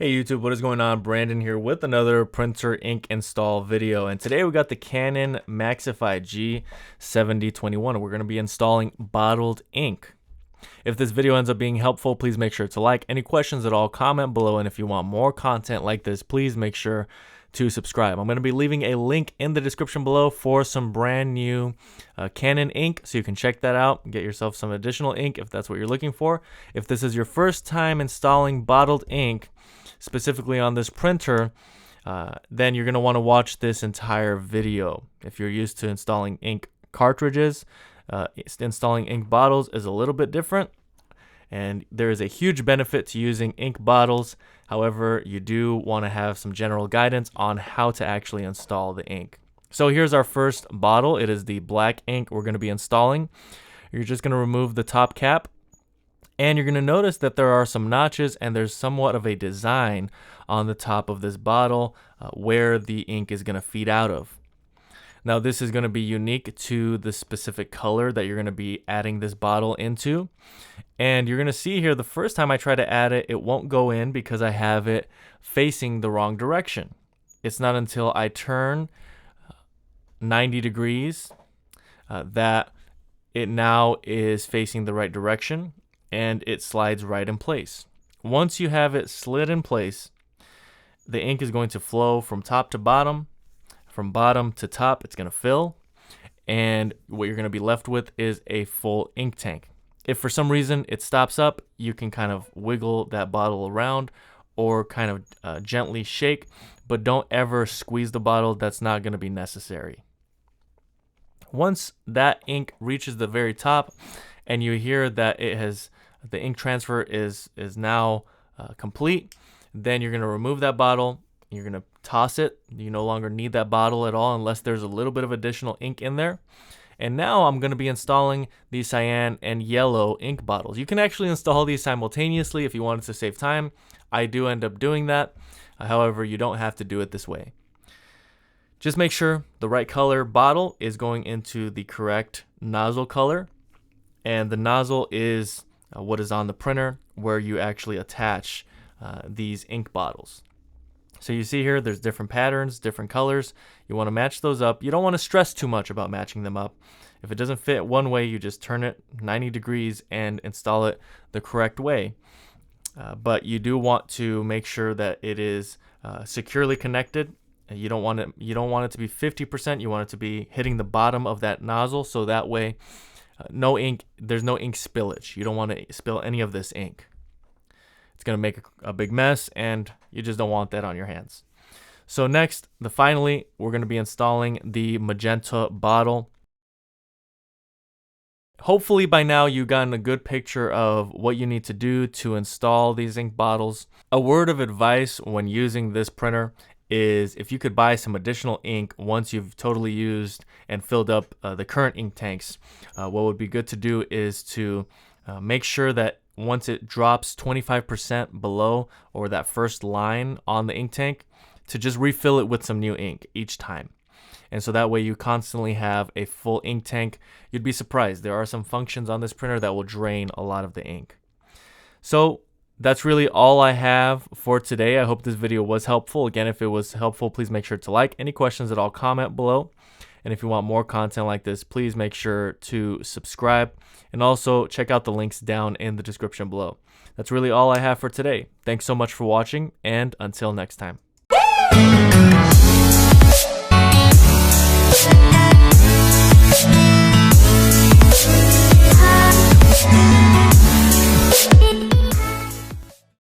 Hey YouTube, what is going on? Brandon here with another printer ink install video, and today we got the Canon Maxify G7021. We're going to be installing bottled ink. If this video ends up being helpful, please make sure to like. Any questions at all, comment below, and if you want more content like this, please make sure to subscribe. I'm going to be leaving a link in the description below for some brand new Canon ink, so you can check that out and get yourself some additional ink if that's what you're looking for. If this is your first time installing bottled ink, specifically on this printer, then you're going to want to watch this entire video. If you're used to installing ink cartridges, installing ink bottles is a little bit different, and there is a huge benefit to using ink bottles. However, you do want to have some general guidance on how to actually install the ink. So here's our first bottle. It is the black ink we're going to be installing. You're just going to remove the top cap, and you're going to notice that there are some notches and there's somewhat of a design on the top of this bottle where the ink is going to feed out of. Now this is going to be unique to the specific color that you're going to be adding this bottle into. And you're going to see here, the first time I try to add it, it won't go in because I have it facing the wrong direction. It's not until I turn 90 degrees that it now is facing the right direction, and it slides right in place. Once you have it slid in place, the ink is going to flow from top to bottom. From bottom to top, it's going to fill, and what you're going to be left with is a full ink tank. If for some reason it stops up, you can kind of wiggle that bottle around or kind of gently shake, but don't ever squeeze the bottle. That's not going to be necessary. Once that ink reaches the very top and you hear that the ink transfer is now complete, then you're going to remove that bottle. You're going to toss it. You no longer need that bottle at all unless there's a little bit of additional ink in there. And now I'm going to be installing the cyan and yellow ink bottles. You can actually install these simultaneously if you wanted to save time. I do end up doing that. However, you don't have to do it this way. Just make sure the right color bottle is going into the correct nozzle color, and the nozzle is what is on the printer where you actually attach these ink bottles. So you see here, there's different patterns, different colors. You want to match those up. You don't want to stress too much about matching them up. If it doesn't fit one way, you just turn it 90 degrees and install it the correct way. But you do want to make sure that it is securely connected. You don't want it to be 50%. You want it to be hitting the bottom of that nozzle, so that way there's no ink spillage. You don't want to spill any of this ink. It's going to make a big mess, and you just don't want that on your hands. So next, finally, we're going to be installing the magenta bottle. Hopefully by now you've gotten a good picture of what you need to do to install these ink bottles. A word of advice when using this printer is if you could buy some additional ink once you've totally used and filled up the current ink tanks, what would be good to do is to make sure that once it drops 25% below, or that first line on the ink tank, to just refill it with some new ink each time. And so that way you constantly have a full ink tank. You'd be surprised. There are some functions on this printer that will drain a lot of the ink. So that's really all I have for today. I hope this video was helpful. Again, if it was helpful, please make sure to like. Any questions at all, comment below. And if you want more content like this, please make sure to subscribe, and also check out the links down in the description below. That's really all I have for today. Thanks so much for watching, and until next time.